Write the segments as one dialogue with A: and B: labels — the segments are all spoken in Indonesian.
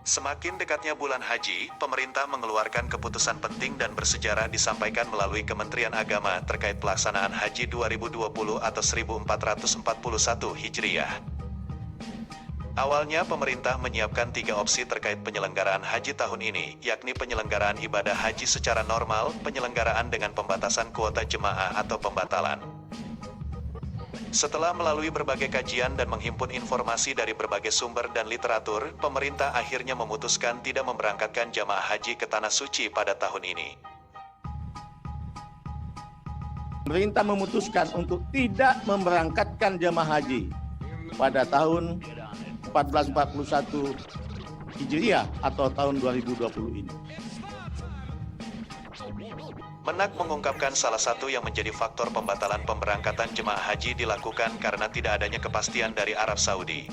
A: Semakin dekatnya bulan haji, pemerintah mengeluarkan keputusan penting dan bersejarah disampaikan melalui Kementerian Agama terkait pelaksanaan Haji 2020 atau 1441 Hijriah. Awalnya pemerintah menyiapkan 3 opsi terkait penyelenggaraan haji tahun ini, yakni penyelenggaraan ibadah haji secara normal, penyelenggaraan dengan pembatasan kuota jemaah atau pembatalan. Setelah melalui berbagai kajian dan menghimpun informasi dari berbagai sumber dan literatur, pemerintah akhirnya memutuskan tidak memberangkatkan jamaah haji ke Tanah Suci pada tahun ini.
B: Pemerintah memutuskan untuk tidak memberangkatkan jamaah haji pada tahun 1441 Hijriah atau tahun 2020 ini.
A: Menak mengungkapkan salah satu yang menjadi faktor pembatalan pemberangkatan jemaah haji dilakukan karena tidak adanya kepastian dari Arab Saudi.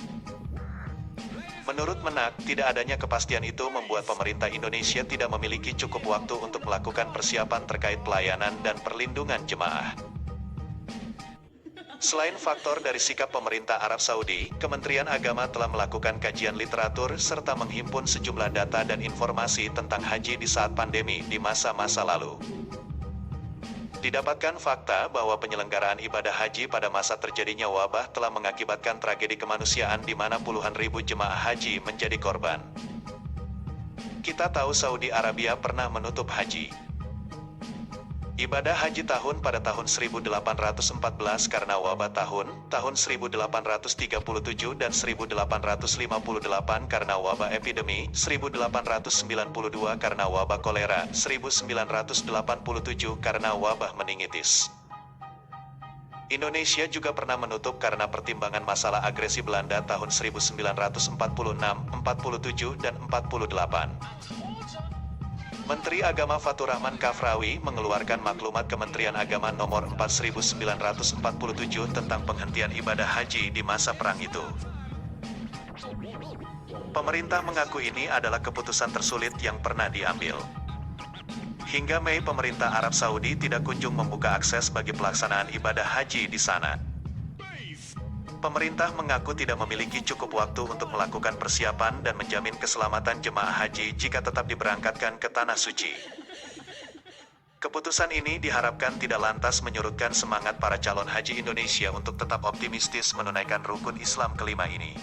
A: Menurut Menak, tidak adanya kepastian itu membuat pemerintah Indonesia tidak memiliki cukup waktu untuk melakukan persiapan terkait pelayanan dan perlindungan jemaah. Selain faktor dari sikap pemerintah Arab Saudi, Kementerian Agama telah melakukan kajian literatur serta menghimpun sejumlah data dan informasi tentang haji di saat pandemi di masa-masa lalu. Didapatkan fakta bahwa penyelenggaraan ibadah haji pada masa terjadinya wabah telah mengakibatkan tragedi kemanusiaan di mana puluhan ribu jemaah haji menjadi korban. Kita tahu Saudi Arabia pernah menutup haji. Ibadah haji pada tahun 1814 karena wabah tahun 1837 dan 1858 karena wabah epidemi, 1892 karena wabah kolera, 1987 karena wabah meningitis. Indonesia juga pernah menutup karena pertimbangan masalah agresi Belanda tahun 1946, 47 dan 48. Menteri Agama Fatur Rahman Kafrawi mengeluarkan maklumat Kementerian Agama nomor 4947 tentang penghentian ibadah haji di masa perang itu. Pemerintah mengaku ini adalah keputusan tersulit yang pernah diambil. Hingga Mei pemerintah Arab Saudi tidak kunjung membuka akses bagi pelaksanaan ibadah haji di sana. Pemerintah mengaku tidak memiliki cukup waktu untuk melakukan persiapan dan menjamin keselamatan jemaah haji jika tetap diberangkatkan ke Tanah Suci. Keputusan ini diharapkan tidak lantas menyurutkan semangat para calon haji Indonesia untuk tetap optimistis menunaikan rukun Islam kelima ini.